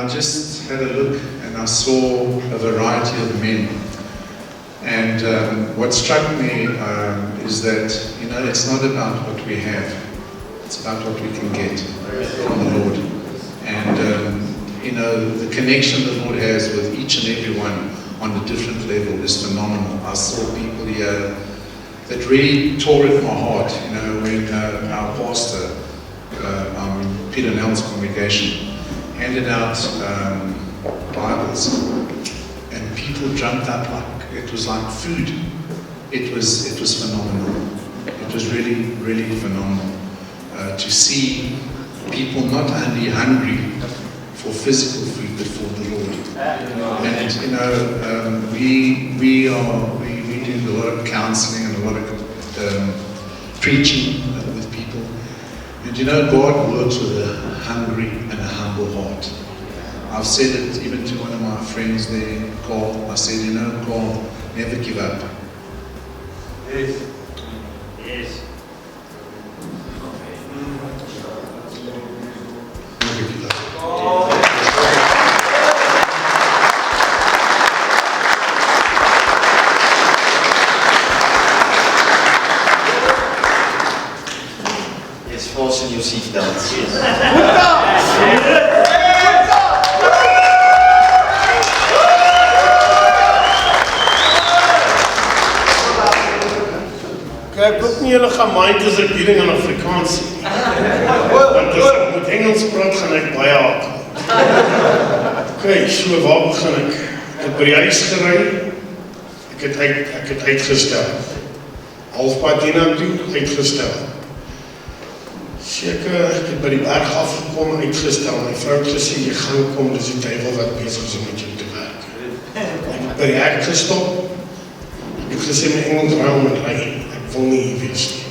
I just had a look and I saw a variety of men. And what struck me is that, it's not about what we have, it's about what we can get from the Lord. And, the connection the Lord has with each and every one on a different level is phenomenal. I saw people here that really tore at my heart, when our pastor, Peter Nell's congregation, handed out Bibles, and people jumped up like it was like food. It was phenomenal. It was really, really phenomenal to see people not only hungry for physical food, but for the Lord. And we do a lot of counseling and a lot of preaching with people. And God works with a hungry and a humble heart. I've said it even to one of my friends there, Carl. I said, Carl, never give up. Yes. Yes. Never give up. Yes, fasten your seatbelts. Yes. Ek hoop nie julle gaan mind as ek hierding in Afrikaans sê. Want as ek met Engels praat, gaan ek baie haak. Okay, so waar begin ek? Ek het by die huis gery. Ek het uitgestel. Halfpad hiernatoe, uitgestel. Seker, ek het by die berg afgekom, uitgestel. My vrou het gesê, jy gaan kom, dis die duiwel wat besig is om met jou te werk. Ek het by die hek gestop. Ek het gesê, my Engels ruim en ry. Ek wil nie hier wees nie.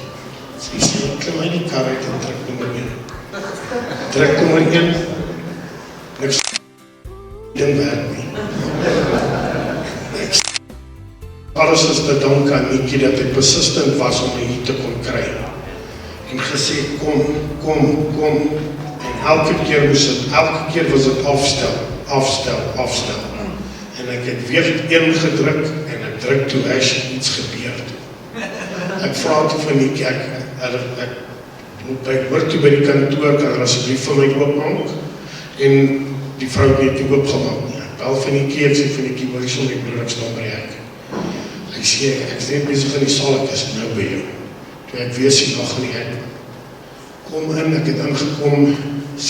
So jy sê, ek klim uit die kar uit en druk nummer 1. Druk nummer 1. Niks ding werk nie. Alles is te dank aan Niekie dat ek persistent was om my hier te kon kry. En gesê, kom. En elke keer was het afstel. En ek het weer 1 gedruk en ek druk toe as iets gebeur. Ek vraag toe van Niekie, ek hoor toe by die kantoor, kan er asseblief vir my oopmaak, en die vrou het net nie oopgemaak nie. Ek bel van Niekie, ek sê van Niekie, hoor jy my broer, ek staan by ek. Hy sê, ek is net bezig in die saal, ek is nou by jou. Toe ek wees die dag in die hek. Kom in, ek het ingekom,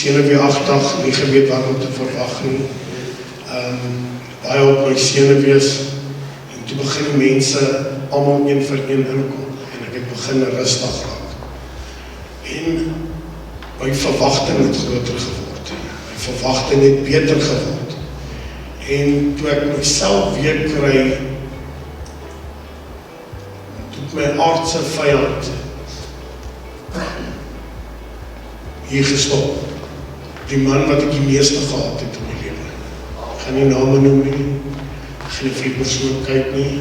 senuweeagtig, nie geweet wat om te verwag nie. Baie op my senuwees, en toe begin die mense allemaal 1 vir 1 inkom. Ek het begin rustig raak. En my verwagting het groter geword. My verwagting het beter geword. En toe ek myself weer kry, toe my aardse vyand hier gestop. Die man wat ek die meeste gehad het in my lewe. Ek gaan nie name noem nie. Ek gaan nie vir die persoon kyk nie.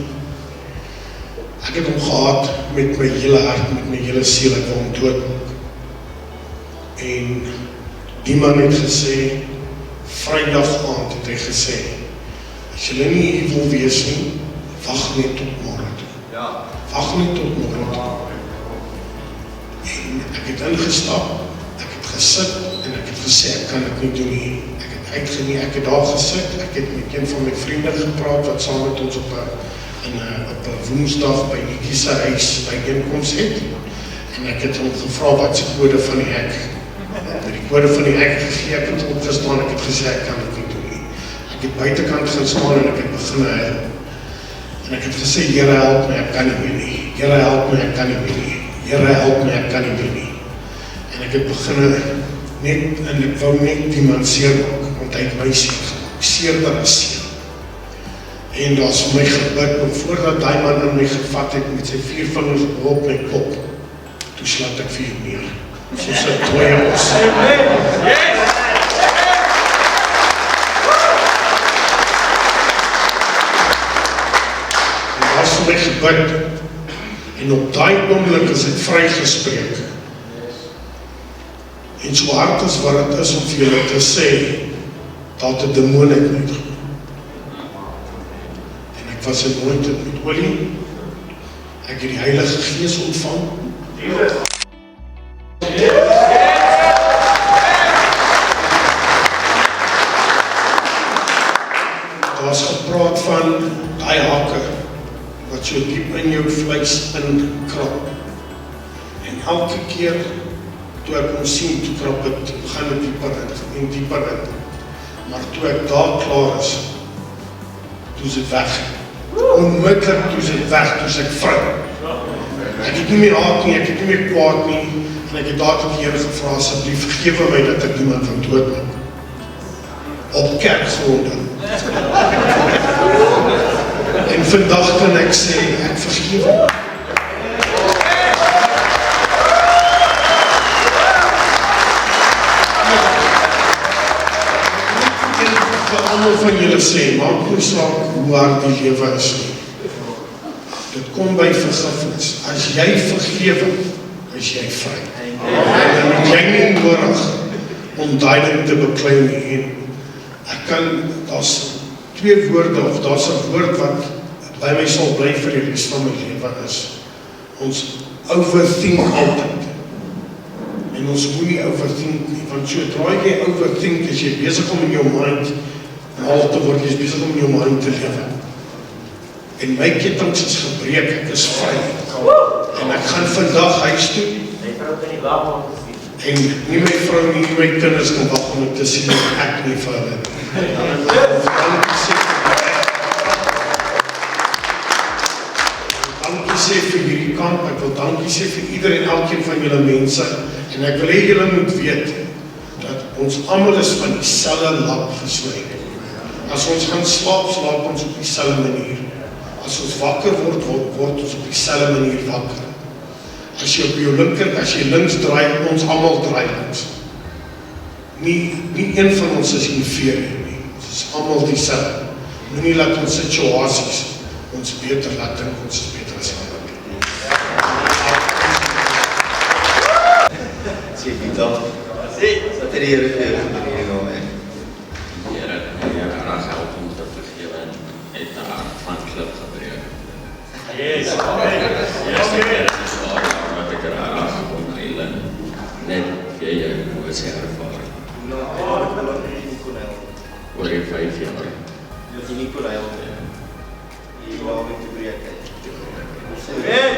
Ek het hom gehad met my hele hart, met my hele siel, ek wil hom doodmaak. En die man het gesê, Vrydag aand het hy gesê, as julle nie hier wil wees nie, wag net tot môre toe. Ja. Wag net tot môre toe. En ek het ingestap, ek het gesit en ek het gesê, ek kan dit nie doen nie. Ek het uitgeneem, ek het daar gesit, ek het met een van my vriende gepraat, wat saam met ons op een woensdag by Niekie se huis by eenkoms het. En ek het hom gevra wat is die kode van die hek. Die kode van die hek gegee, ek het opgestaan, ek het gesê, ek kan dit nie doen nie. Ek het buitekant gaan staan en ek het begin huil. En ek het gesê, Here help my, ek kan nie meer nie. Here help my, ek kan nie meer nie. Here help my, ek kan nie meer nie. En ek het begin net, en ek wou net die man seermaak, want hy het my seer gemaak, seerder as seer. En daar is vir my gebid, en voordat die man in my gevat het, met sy 4 vingers op my kop, toe slaat ek 4 neer. Soos 'n dooie os. En daar is vir my gebid, en op die oomblik is het vrygespreek. En so hard as wat het is om vir julle te sê, daar het 'n demoon uit my gekom. En ek was anointed met olie. Ek het die Heilige Gees ontvang. Daar is gepraat van daai hakke wat so diep in jou vleis inkrap. En elke keer toe ek hom sien, toe krap het, gaan het dieper en dieper in. Maar toe ek daar klaar is, toe is het weg. Onmiddellik toe is het weg, toe is ek vry. Ek het nie meer haat nie, ek het nie meer kwaad nie, en ek het daar tot die Here gevra, asseblief vergewe my dat ek niemand van doodmaak. Op kerkgronde. En vandag kan ek sê, ek vergewe. Almal van julle sê, maak nie saak hoe hard die lewe is nie. Dit kom by vergifnis. As jy vergewe, is jy vry. En dan het jy nie nodig om daai ding te beklei nie. En ek kan, daar's 2 woorde, of daar's 'n woord wat by my sal bly vir die res van my lewe is. Ons overthink altyd. En ons moenie overthink nie, want sodra jy overthink, is jy besig om in jou mind mal te word, jy is besig om in jou mind te lewe. En my kettinge is gebreek, ek is vry. En ek gaan vandag huis toe. En nie my vrou nie, my kinders kan wag om te sien dat ek nie vir hulle. Dankie sê vir hierdie kamp, ek wil dankie sê vir ieder en elkeen van julle mense. En ek wil hê julle moet weet dat ons almal is van dieselfde lap gesny. As ons gaan slaap, slaap ons op dieselfde manier. As ons wakker word, word ons op dieselfde manier wakker. As jy op jou linker, as jy links draai, ons almal draai links. Nie een van ons is inferieur nie. Ons is almal dieselfde. Moenie laat ons situasies ons beter laat dink, ons is beter as ander. Sê Pieter, wat het die Here vir jou gedoen hè? Here graag help om te vergewe en het de aard van klip gebreek. Yes. Eerste keer is het waar wat ek graag kom heilen, net via jou emosie ervaar. Oor die 5 jaar. Die Nicolael. Die wou met te breek. Amen.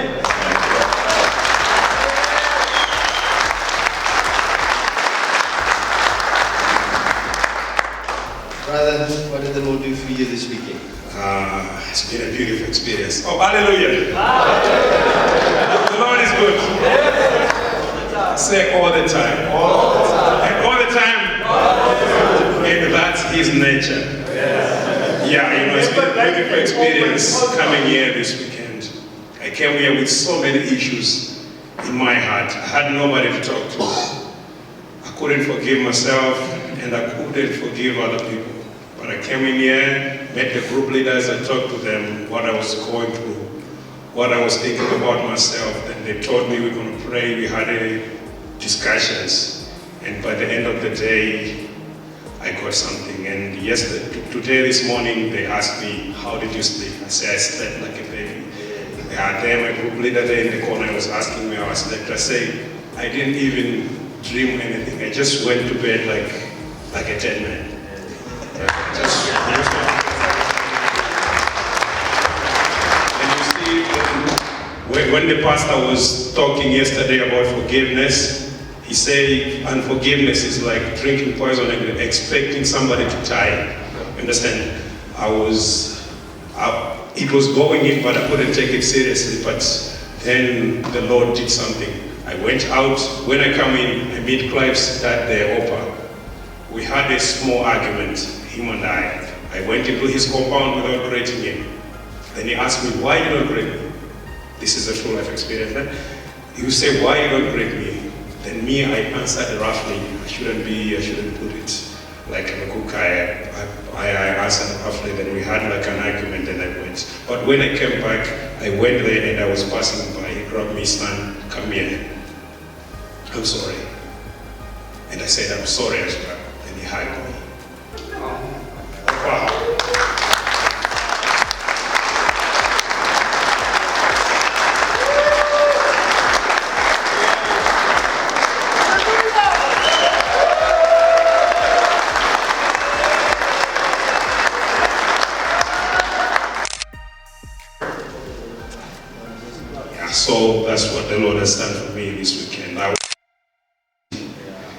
Brother, what did the Lord do for you this weekend? It's been a beautiful experience. Oh, hallelujah. The Lord is good. Say all the time. And all the time. And that's His nature. Yeah, you know, it's been a beautiful experience coming here this weekend. I came here with so many issues in my heart. I had nobody to talk to. I couldn't forgive myself and I couldn't forgive other people. But I came in here, met the group leaders, I talked to them what I was going through, what I was thinking about myself, and they told me we're going to pray. We had discussions, and by the end of the day, I got something. And today, this morning, they asked me, how did you sleep? I said, I slept like a baby. There, my group leader there in the corner was asking me how I slept. I said, I didn't even dream anything. I just went to bed like a dead man. And you see, when the pastor was talking yesterday about forgiveness, he said unforgiveness is like drinking poison and expecting somebody to die. Understand? It was going in, but I couldn't take it seriously. But then the Lord did something. I went out. When I come in, I meet Clive's dad there, Opa. We had a small argument, him and I. I went into his compound without greeting him. Then he asked me, why you don't greet me? This is a true life experience. Then he say, why you don't greet me? Then me, I answered roughly. I shouldn't put it like a cook. I answered roughly. Then we had like an argument and I went. But when I came back, I went there and I was passing by. He grabbed me, son, come here. I'm sorry. And I said, I'm sorry as well. And he hugged me. So that's what the Lord has done for me this weekend.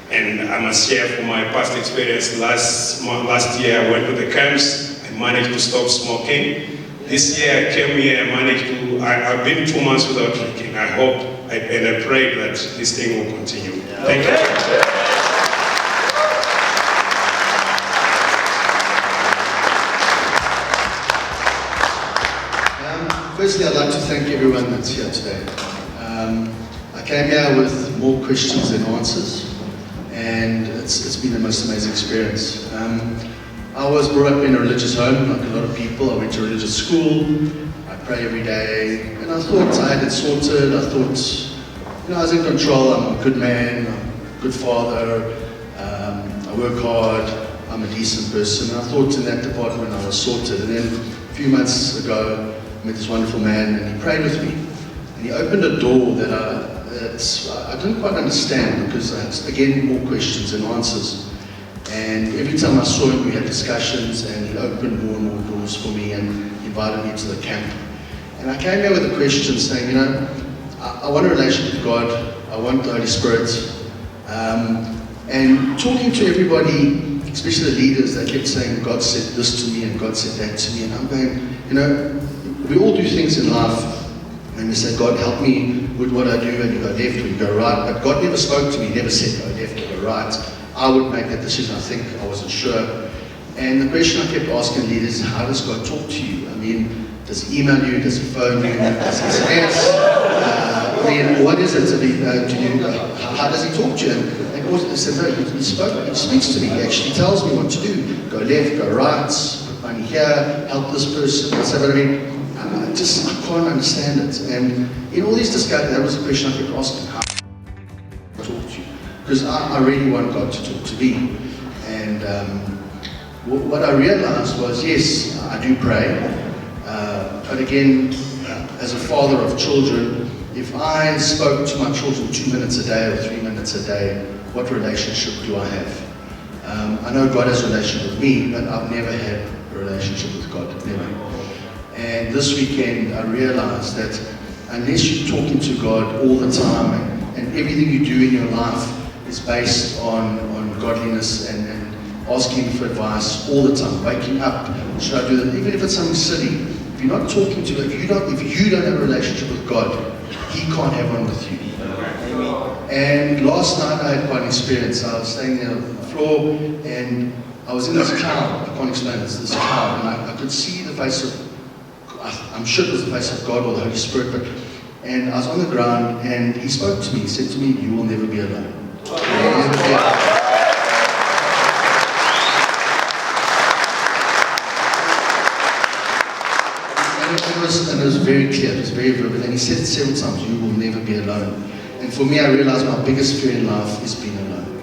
And I must share from my past experience. Last year I went to the camps. I managed to stop smoking. This year I came here. I've been 2 months without drinking. I hope and I pray that this thing will continue. Thank you. Firstly, I'd like to thank everyone that's here today. I came here with more questions than answers, and it's been the most amazing experience. I was brought up in a religious home, like a lot of people. I went to religious school, I pray every day, and I thought I had it sorted. I thought, I was in control. I'm a good man, I'm a good father, I work hard, I'm a decent person. And I thought in that department I was sorted. And then a few months ago, I met this wonderful man, and he prayed with me. And he opened a door that I didn't quite understand, because I had, again, more questions than answers. And every time I saw him, we had discussions, and he opened more and more doors for me, and he invited me to the camp. And I came here with a question saying, I want a relationship with God, I want the Holy Spirit. And talking to everybody, especially the leaders, they kept saying, God said this to me, and God said that to me. And I'm going, we all do things in life, and we say, God, help me with what I do, and you go left or you go right. But God never spoke to me, never said go left or go right. I would make that decision. I think I wasn't sure. And the question I kept asking leaders is, how does God talk to you? Does he email you? Does he phone you? Does he SMS? What is it? How does he talk to you? And they said, no, he speaks to me. He actually tells me what to do. Go left, go right, put money here, help this person. I said, I can't understand it. And in all these discussions, that was the question I kept asking, how do I talk to you? Because I really want God to talk to me. And what I realized was, yes, I do pray. But again, as a father of children, if I spoke to my children 2 minutes a day or 3 minutes a day, what relationship do I have? I know God has a relationship with me, but I've never had a relationship with God, never. And this weekend, I realized that unless you're talking to God all the time, and everything you do in your life is based on godliness and asking for advice all the time, waking up, should I do that? Even if it's something silly, if you're not talking to God, if you don't have a relationship with God, He can't have one with you. And last night I had quite an experience. I was staying there on the floor, and I was in this cloud. I can't explain it. It's this cloud, and I could see the face of, I'm sure it was the face of God or the Holy Spirit, and I was on the ground, and He spoke to me. He said to me, you will never be alone. You will never be alone. And it was very clear, it was very vivid, and He said it several times, you will never be alone. And for me, I realized my biggest fear in life is being alone.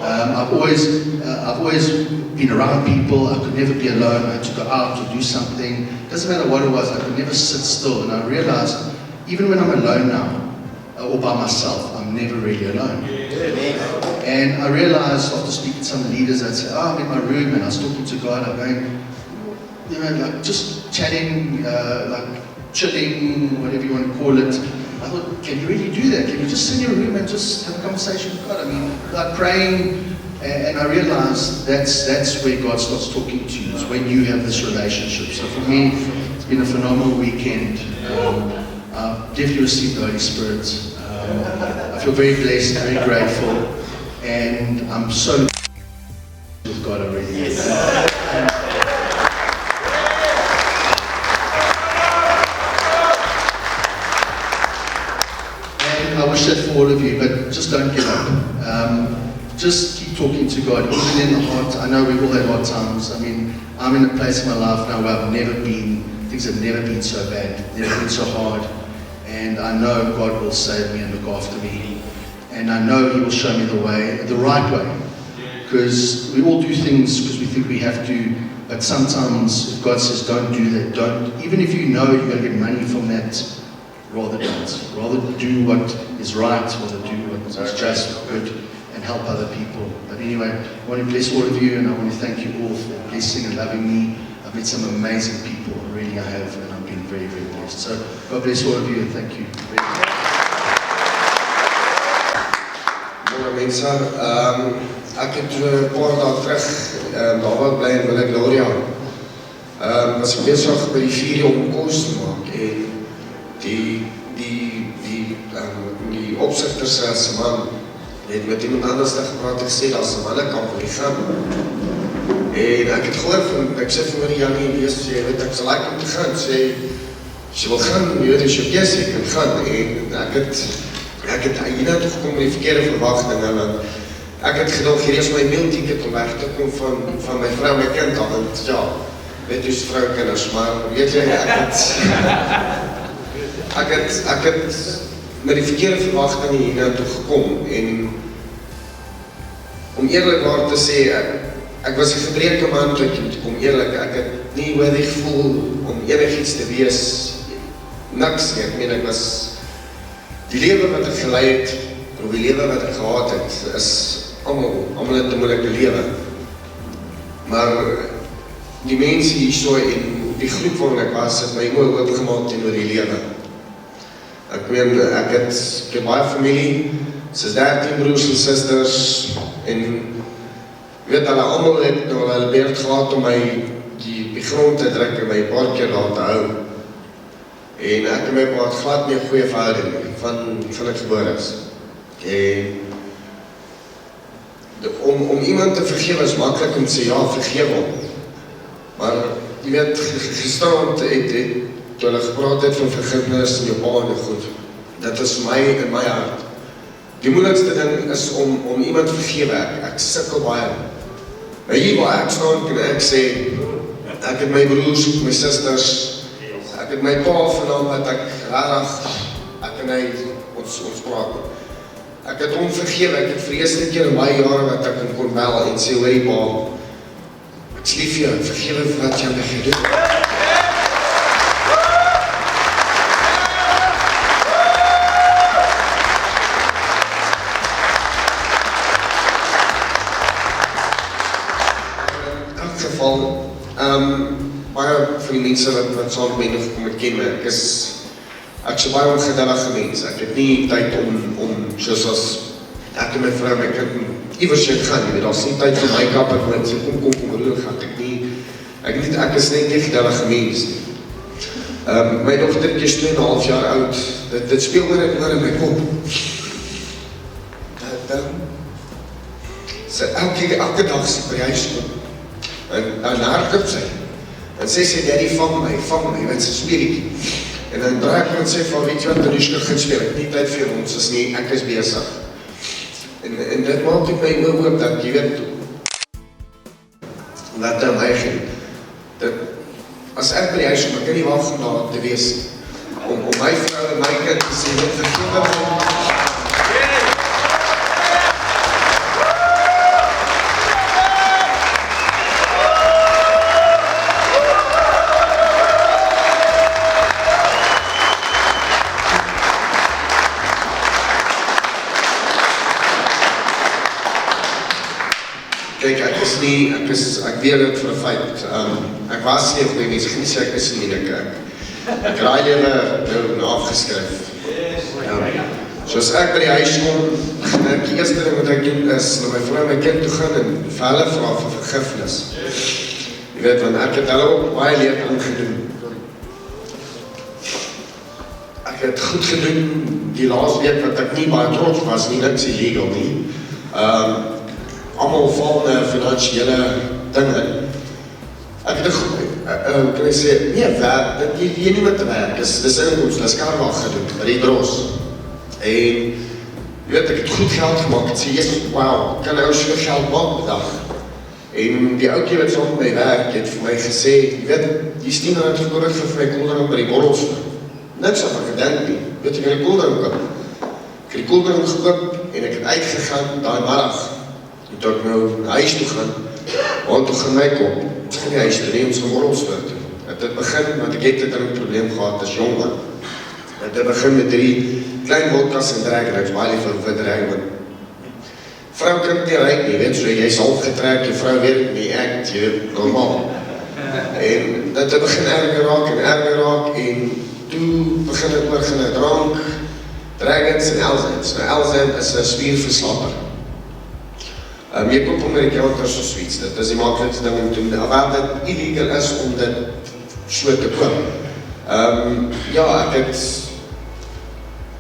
I've always been around people. I could never be alone. I had to go out to do something. Doesn't matter what it was, I could never sit still. And I realized, even when I'm alone now, or by myself, I'm never really alone. And I realized after speaking to some leaders, I'd say, I'm in my room, and I was talking to God, I'm going, like just chatting, like chilling, whatever you want to call it. I thought, can you really do that? Can you just sit in your room and just have a conversation with God? Like praying, and I realized that's where God starts talking to you, is when you have this relationship. So for me, it's been a phenomenal weekend. I've definitely received the Holy Spirit. I feel very blessed, very grateful, and I'm so with God already. I wish that for all of you, but just don't give up. Just keep talking to God, even in the hard. I know we've all had hard times. I'm in a place in my life now where things have never been so bad, never been so hard. And I know God will save me and look after me. And I know He will show me the way, the right way. Because we all do things because we think we have to, but sometimes if God says don't do that, don't. Even if you know you're going to get money from that, rather don't. Rather do what is right, rather do what is just, good, and help other people. But anyway, I want to bless all of you, and I want to thank you all for blessing and loving me. I've met some amazing people, really I have, and I'm been very, very blessed. So God bless all of you and thank you. Môre mense, ek het 'n paar dae terug daar wou bly in Wille Gloria. Was ek besig by die 4 om kos te maak en die opsigter se man het met iemand anders gepraat en gesê daar's 'n mannekamp wat gaan. En ek het gehoor van, ek sê vir my Janie, jy weet ek sal like om te gaan, sê jy wil gaan, jy weet as jy keuse, ek kan gaan. En ek het hierna toe gekom met die verkeerde verwagtinge, want ek het gedink hier is my mealticket om weg te kom van my vrou en my kind al, want ja, weet jy vrou en kinders, maar weet jy, ek het met die verkeerde verwagtinge hierna toe gekom en om eerlikwaar te sê, ek was 'n gebreke man toe ek hier toe kom, eerlik, ek het nie worthy gevoel om enigiets te wees, niks nie, ek meen ek was die lewe wat ek gelei het, of die lewe wat ek gehad het, is almal het 'n moeilike lewe. Maar die mense hier so en die groep waarin ek was, het my oë oopgemaak teenoor die lewe. Ek meen, ek het baie familie, soos 13 broers en susters, en weet hulle almal het nou hulle beurt gehad om my die grond te druk en my 'n paar keer laat hou. En ek en my pa het glad nie 'n goeie verhouding van ek gebore is. En om iemand te vergewe is maklik om te sê, ja, vergewe hom. Maar, jy weet, gisterand toe hulle gepraat het van vergifnis en jou pa en goed, dit is vir my in my hart. Die moeilikste ding is om iemand te vergewe, ek sukkel baie. Maar hier waar ek staan, kan ek sê, ek het my broers, my susters, ek het my pa vanaand wat ek en hy, ons praat. Ek het hom vergewe, ek het vir die eerste keer in baie jare wat ek hom kon bel en sê, hoorie pa, ek is lief vir jou, vergewe vir wat jy my gedoen het. In elk geval, baie van die mense wat saam met my nog gekom het ken my, ek is baie ongeduldige mens, ek het nie tyd om soos as ek en my vrou, my kind, iewers jy gaan, jy weet, daar is nie tyd vir make-up, ek moet sê, kom, roer, gaan ek is net nie geduldige mens nie. My dochtertjie is 2,5 jaar oud, dit speel oor en oor in my kop. Sy elke dag sy by die huis kom, en hardloop sy, en sy sê, daddy, vang my, want sy speletjie. En dan draai ek en sê, van weet jy wat, Danushka gaan speel, ek nie tyd vir ons, is nie, ek is besig. En dit maak ek my oop, dat jy weet, wat daar my ging. As ek by die huis kom, ek kan nie wacht om daar te wees, om my vrou en my kind te sê, wat vergewe my. Kijk, ek weet dit vir 'n feit. Ek was nie goeie mens, ek nie sê ek is nie, ek raai lewe nou afgeskryf. Soos ek by die huis kom, die eerste ding wat ek doen is, na my vrou en my kind toe gaan en vir hulle vra vir vergifnis. Jy weet, want ek het hulle ook baie leer aangedoen. Ek het goed gedoen, die laaste week wat ek nie baie trots was nie, niks illegal nie. Allemaal val na finansiële dinge. Ek het kan ek sê, nee, werk, jy nie met te werk, dis inkomst, dis karwag gedoen, by die dros. En, jy weet, ek het goed geld gemaakt, ek sê, yes, wauw, kan nou so geld maak bedag. En die oukie wat saam met my werk, het vir my gesê, jy weet, die Stien het gekorig vir my koeldrank by die borrels. Niks af ek gedink nie, weet ek die koeldrank koop. Ek het die koeldrank gekoop, en ek het uitgegaan, daai middag. Toe ek nou na huis toe gaan, want toe gaan my kop, ons gaan die huis toe neem, ons gaan borrelspoort toe. Het begin, want ek het dit een probleem gehad as jong man. Het begin met 3 klein vodkas en drag, en ek is baie lief vir drag, want vrou kan nie ryk nie, weet so, jy is half getrek, jy vrou weet nie, ek, jy weet, normaal. En dit het begin erger raak en toe begin het oorgaan drank, dragons en Elzans. Nou Elzan is 'n spierverslapper. Jy koop hom by die counters of zoiets, dit is die maklikste ding om te doen, waar dit illegal is om dit so te koop. Ja, ek het,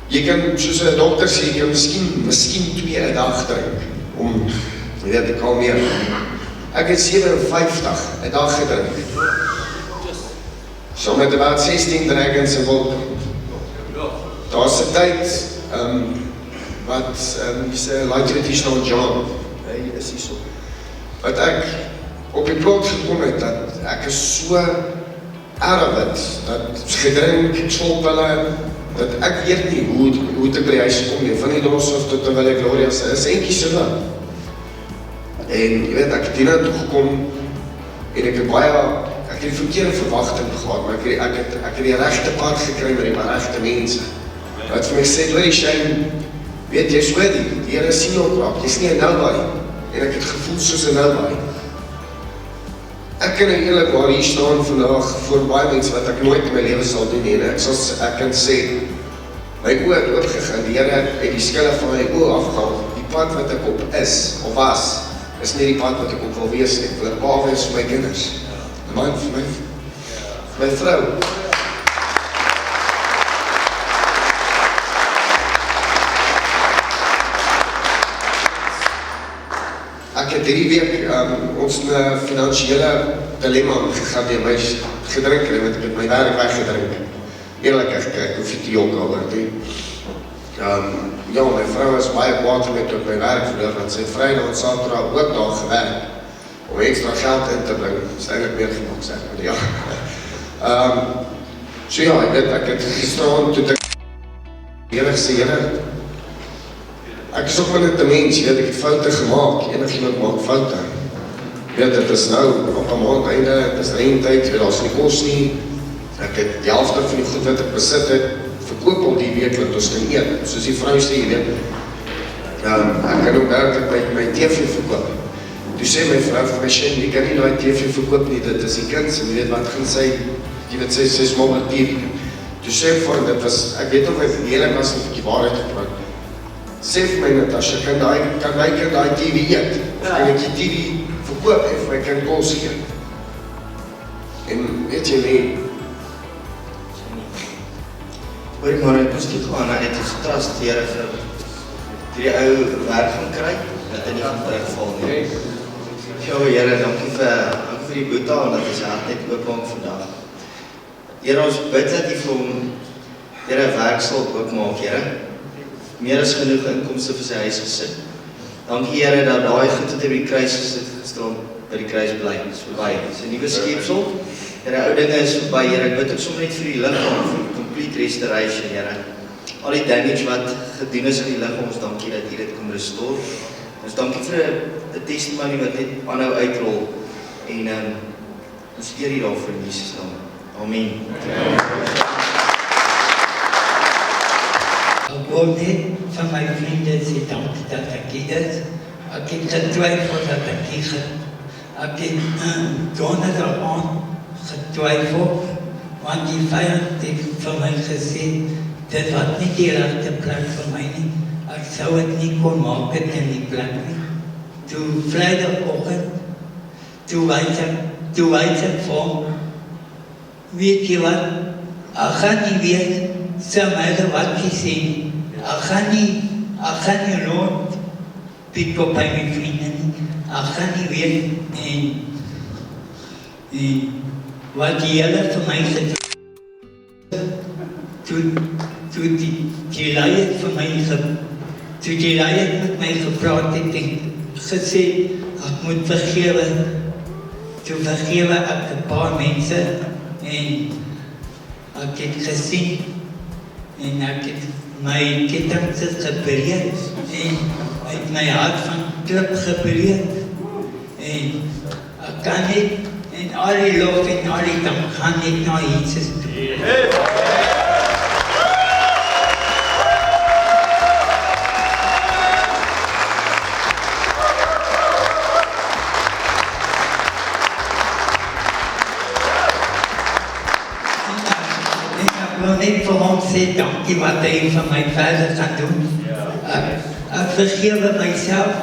jy kan, soos 'n dokter sê, jy kan miskien 2 'n dag drink, om dit te kalmeer. Ek het 57 'n dag gedrink. So met about 16 dragons en wolk. Daar's 'n tyd, wat, die like traditional John, hy is hier so, wat ek op die plot gekom het, dat ek is so erg dat gedrink, solpille, dat ek weet nie hoe te by die huis kom nie, van die Dorsof tot de Wille Gloria, is eentjie so wat. En jy weet, ek het hierna toegekom, en ek het die verkeerde verwagting gehad, maar ek het die regte pad gekry met die regte mense. Wat vir my sê, Lady Shane, weet jy so die Here sien ook raak, jy's nie 'n nobody, en ek het gevoel soos 'n nobody. Ek kan eerlikwaar hier staan vandag voor baie mense wat ek nooit in my lewe sal doen nie, en ek kan sê, my oë het oopgegaan, die Here het die skille van my oë afgehaal, die pad wat ek op is, of was, is nie die pad wat ek op wil wees nie, ek wil 'n pa wees vir my kinders, 'n man vir my vrou. Ek het hierdie week ons in 'n finansiële dilemma gegaan deur my gedrink, want ek het my werk weggedrink. Eerlik, ek hoef nie te jok oor nie. Ja, my vrou was baie kwaad met my op my werk verloor, want sy het Vrydag en Saterdag ook daar gewerk om ekstra geld in te bring. Is eintlik meer gemaak, sê maar ja. So ja, ek het gisteraan toe Here gesê, Here, ek is ook maar net 'n mens, jy weet, ek het foute gemaak, enigiemand maak foute. Jy weet, dit is nou op 'n maand einde, dit is rentyd, jy weet, daar's nie kos nie. Ek het die helfte van die goed wat ek besit het, verkoop al die week wat ons kan eet. Soos die vrou sê, jy weet, ek kan ook werklik my TV verkoop. Toe sê my vrou vir my, Shane, jy kan nie daai TV verkoop nie, dit is die kind, en jy weet wat gaan sy, jy weet, sy is maar met TV. Toe sê ek vir, dit was, ek weet of my verdeling was, of ek die waarheid gepraat. Sê vir my, Natasha, kan my kind daai TV eet? Of kan ek die TV verkoop en vir my kind kos gee? En weet jy nie, Hoorie maar, ek moes nie gaan, ek het trust Here vir die ou werk gaan kry, dat hy nie gaan terugval nie. Here, dankie vir die boeta, en dat hy sy hart net oopmaak vandag. Here, ons bid dat hy vir hom, Here, werk sal oopmaak, Here. Meer as genoeg inkomste vir sy huisgesin. Dankie, Here, dat daai goed wat hy by die kruis gestaan, by die kruis bly, is verby. Dis 'n nuwe skepsel. Here, ou dinge is verby, Here. Ek bid ook sommer net vir die liggaam, vir complete restoration, Here. Al die damage wat gedoen is in die liggaam, ons dankie dat U dit kom restore. Ons dankie vir 'n testimony wat net aanhou uitrol. En ons eer U daarvoor in Jesus naam. Amen. Ek wil net van my vriende sê dankie dat ek hier is. Ek het getwyfel dat ek hier gaan. Ek het donderdag aan getwyfel, want die vyand het vir my gesê, dit was nie die regte plek vir my nie. Ek sou het nie kon maak het in die plek nie. Toe Vrydagoggend, toe wys ek vir, weet jy wat, ek gaan nie weet, Samuel wat jy sê nie. Ek gaan nie rond pick op by my vriende nie. Ek gaan nie weet en wat die Here vir my gedoen toe die leier vir my toe die leier met my gepraat het en gesê ek moet vergewe. Toe vergewe ek 'n paar mense en ek het gesien en ek het my ketting gebreek en uit my hart van klip gebreek en ek kan nie en al die lof en al die dank gaan net na Jesus toe. sê dankie wat hy vir my verder gaan doen. Ek vergewe myself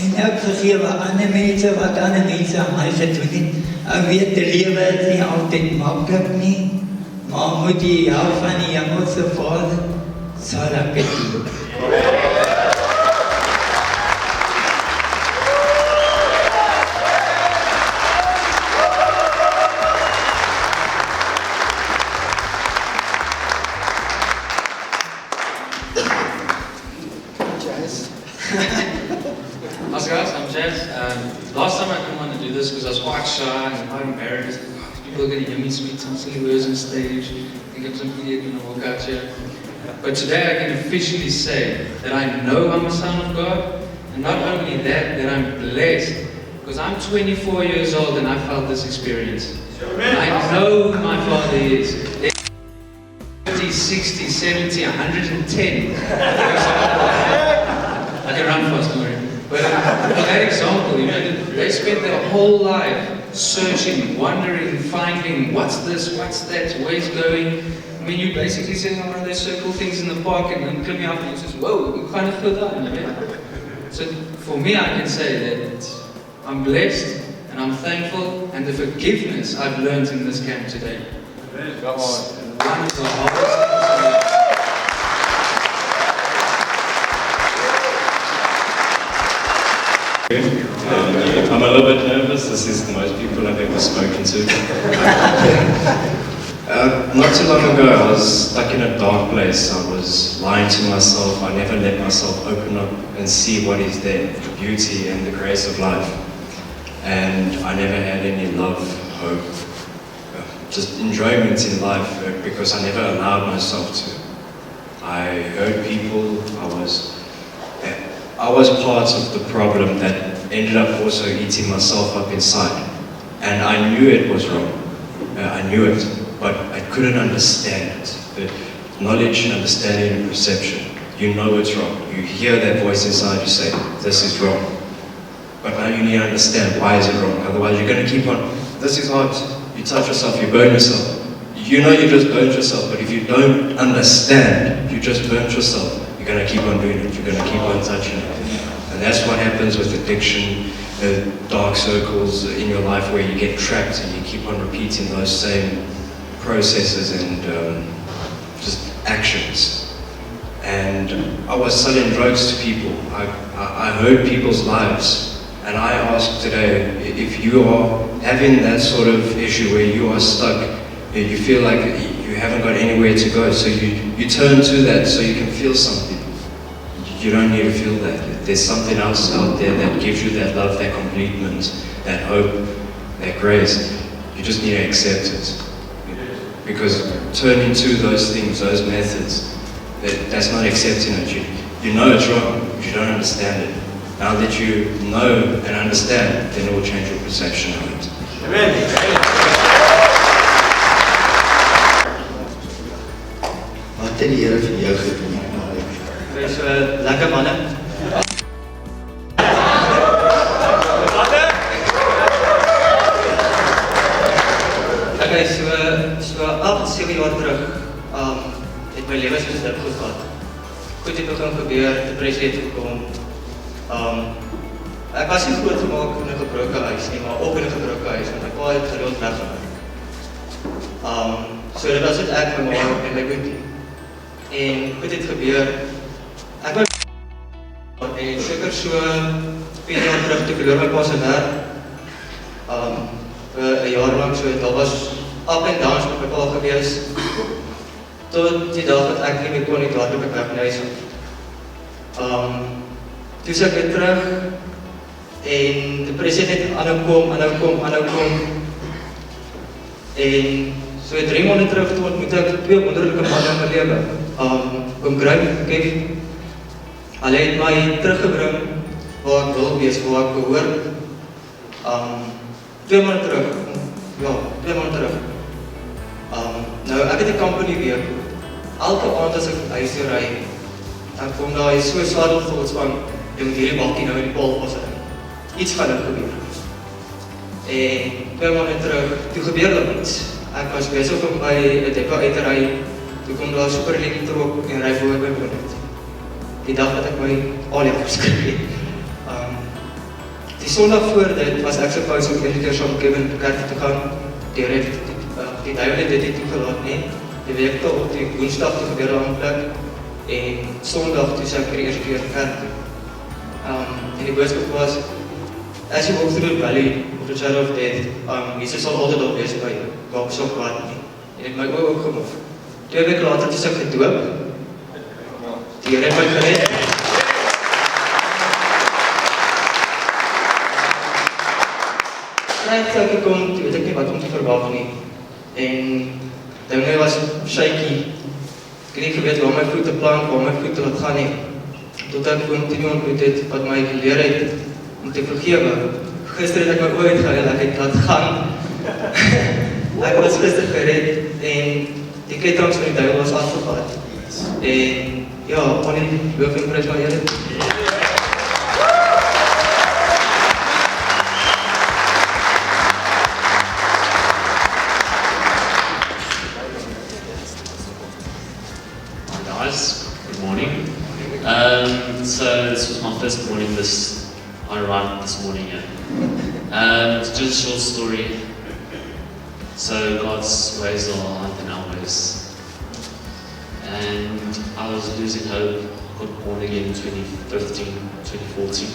en ek vergewe ander mense wat ander mense aan my gedoen het. Ek weet die lewe is nie altyd maklik nie, maar moet die help van die Hemelse Vader sal ek dit doen. Hi guys, I'm Jazz. Last time I didn't want to do this because I was quite shy and quite embarrassed. People are going to hear me speak some silly words on stage. I think I'm some idiot when I walk out here. But today I can officially say that I know I'm a son of God, and not only that, that I'm blessed because I'm 24 years old and I felt this experience. And I know who my Father is. 50, 60, 70, 110. I can run fast, don't worry. But for that example, you know, they spend their whole life searching, wondering, finding, what's this, what's that, where's going. I mean, you basically sitting around there, circle things in the park, and then coming up and you says, whoa, you kind of feel that, you know? So for me, I can say that I'm blessed, and I'm thankful, and the forgiveness I've learned in this camp today. Come on. One of the hardest things. I'm a little bit nervous. This is the most people I've ever spoken to. Not too long ago, I was stuck in a dark place. I was lying to myself. I never let myself open up and see what is there, the beauty and the grace of life. And I never had any love, hope, just enjoyment in life because I never allowed myself to. I hurt people. I was part of the problem that ended up also eating myself up inside. And I knew it was wrong. I knew it, but I couldn't understand it. The knowledge and understanding and perception. You know it's wrong. You hear that voice inside you say, this is wrong. But now you need to understand why is it wrong. Otherwise you're going to keep on, this is hard. You touch yourself, you burn yourself. You know you just burnt yourself, but if you don't understand, you just burnt yourself. You're going to keep on doing it. You're going to keep on touching it. And that's what happens with addiction, dark circles in your life where you get trapped and you keep on repeating those same processes and just actions. And I was selling drugs to people. I hurt people's lives. And I ask today, if you are having that sort of issue where you are stuck, you feel like you haven't got anywhere to go, so you turn to that so you can feel something. You don't need to feel that. There's something else out there that gives you that love, that completement, that hope, that grace. You just need to accept it. Because turning to those things, those methods, that's not accepting it. You know it's wrong, but you don't understand it. Now that you know and understand, then it will change your perception of it. Amen. Wat het die Here vir jou gedoen? Dis lekker manne. Okay, so 8-7 jaar terug, het my lewe soos dit gegaan. Goed het begin gebeur, depressie het gekom. Ek was nie groot gemaak in 'n gebroke huis nie, maar ook in 'n gebroke huis, want my pa het gereeld weggewerk. So dit was net ek, my ma en my boetie. En goed het gebeur, ek was en seker so 4 jaar terug toe verloor my pa sy werk. Vir 'n jaar lang, so daar was up and downs met my pa gewees. Tot die dag dat ek nie meer kon nie, toe ek weg na huis toe. Toe is ek weer terug en depressie het aanhou kom. En so 3 maande terug toe ontmoet ek 2 wonderlike manne in my lewe. Oom Greg en Kevin. Hulle het my teruggebring waar ek wil wees, waar ek behoort. 2 maande terug. Ja, 2 maande terug. Nou ek het 'n company week. Elke aand as ek huis toe ry, dan kom daar so swaar thoughts van jy moet hierdie bakkie nou in die paal pas in. Iets gaan nou gebeur. En 2 maande terug, toe gebeur daar iets. Ek was besig om by 'n depo uit te ry, toe kom daar super elektrok en ry voor by woon het. Die dag wat ek my alia geskryf het. Die Sondag voor dit was ek supposed om 1 keer saam Kevin kerk te gaan. Die duivel het dit nie toegelaat nie. Die week op die Woensdag toe gebeur daar 'n plek en Sondag toe sê ek vir die eerste keer kerk toe. En die boodskap was, as you walk through the valley of the shadow of death, Jesus sal altyd daar wees by jou, waar ons ook wat nie. En het my oor opgemoof. 2 weke later is ek gedoop. Die Here het my gered. Vrydag gekom, toe weet ek nie wat om te verwag nie. En dinge was shaky. Ek het nie geweet waar my voete plant, waar my voete laat gaan nie. Tot ek continu ontmoet het wat my geleer het om te vergewe. Gister het ek my oor uitgehuil, ek het laat gaan. Ek was gister gered en die kettinge van die duiwel was afgevat. En ja, van die loof en prys van die Here. Good morning. So this was my first morning. I arrived this morning here. Just a short story. So God's ways are higher than our ways. And I was losing hope. I got born again in 2015, 2014.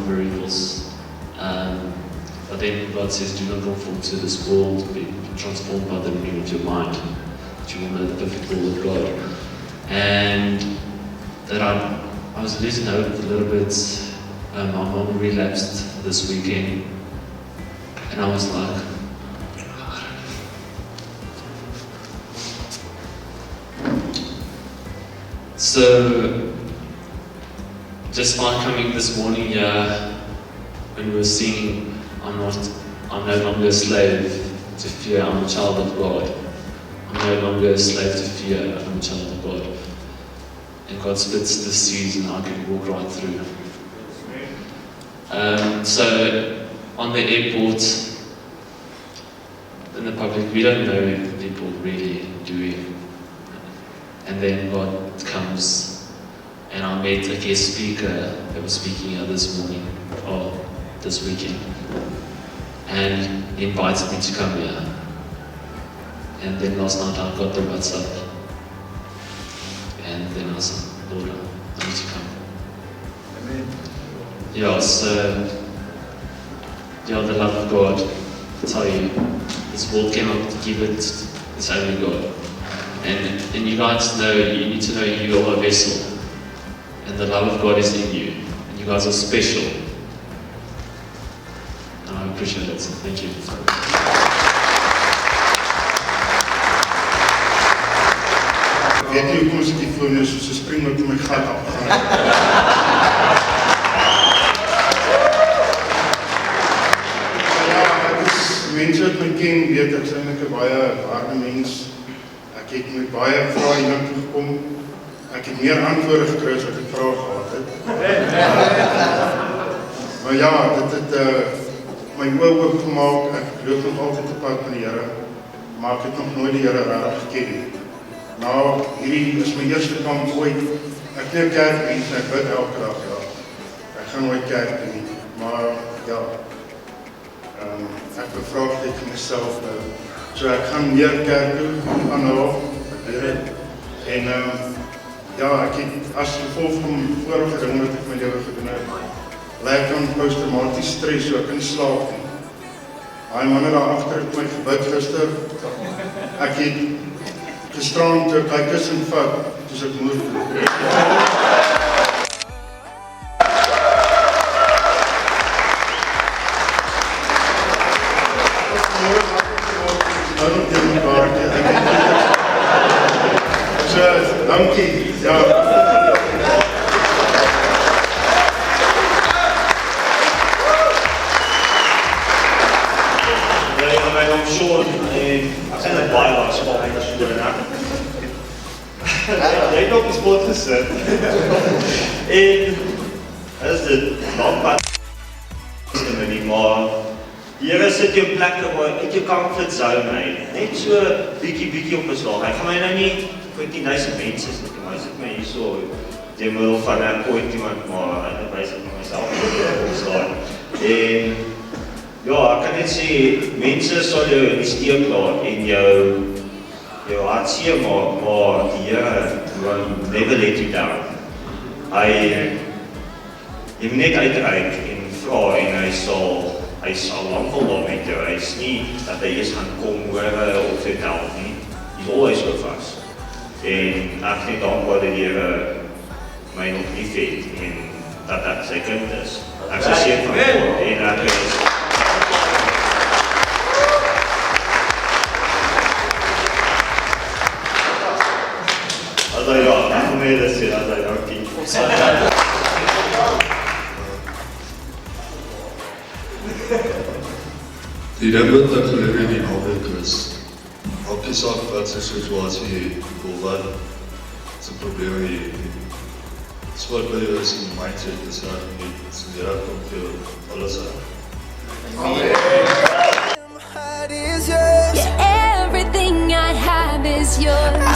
Miracles. But then God says, do not conform to this world, be transformed by the renewing of your mind. You will know the perfect will of God. And that I was losing hope a little bit. My mom relapsed this weekend. And I was like, so just by coming this morning here, when we were singing, I'm no longer a slave to fear, I'm a child of God. I'm no longer a slave to fear, I'm a child of God. And God splits the seas and I can walk right through. So on the airport, in the public, we don't know people really, do we? And then God comes and I met a guest speaker that was speaking here this morning, or this weekend. And he invited me to come here. And then last night I got the WhatsApp. And then I said, Lord, I need to come. Amen. Yeah, so, yeah, the love of God, I tell you, this world cannot give it, it's only God. And you guys know, you need to know you are a vessel. And the love of God is in you. And you guys are special. And I appreciate it. Thank you. Weet nie hoe kom as ek die foon is, soos 'n springbok in my gat afgaan. Ja, ek is mense wat my ken, weet ek is eintlik 'n baie harde mens. Ek het met baie vrae hiernatoe gekom. Ek het meer antwoorde gekry as wat ek vrae gehad het. Maar ja, dit het my oë oopgemaak. Ek loop nog altyd op pad met die Here, maar ek het nog nooit die Here regtig geken nie. Nou, hierdie is my eerste kamp ooit. Ek nie 'n kerkmens, ek bid elke dag, ja. Ek gaan nooit kerk toe nie, maar ja. Ek bevraagteken myself nou. So ek gaan meer kerk toe, aanhou, en ja, ek het as gevolg van vorige dinge wat ek my lewe gedoen het, lyk aan posttraumatiese stres, so ek kan nie slaap nie. Daai manne daar agter het my gebid gister. Ek het gisterand toe ek my kussing vat, soos ek moer toe. So, dankie, ja. My naam is Sean en ek sien dat baie baie sport in die skool en jy het op die sport gesit. En is dit nog pas nie, maar Die Here sit jou plekke waar uit jou comfort zone uit. Net so bietjie op 'n slag. Hy gaan my nou nie 20.000 mense sit nie, maar hy sit my hier so deur middel van 'n ooit iemand maar en wys ek myself op staan. En ja, ek kan net sê mense sal jou in die steek laat en jou hart seer maak, maar die Here will never let you down. Jy moet net uitreik en vra en hy sal lankal daar met jou. Hy is nie dat hy eers gaan kom hoor of dit help nie. He's always with us. En ek net dankbaar dat die Here my nog lief het en dat ek sy kind is. Ek is seën van God en ek is as hy ek moet dit sê, as hy dankie. Die ding wat ek geleer in die naweek is, elke saak wat sy situasie of wat sy probleme hier, wat by jou is in die mindset is reg nie, so die Here kom vir jou alles reg. Yeah, everything I have is yours.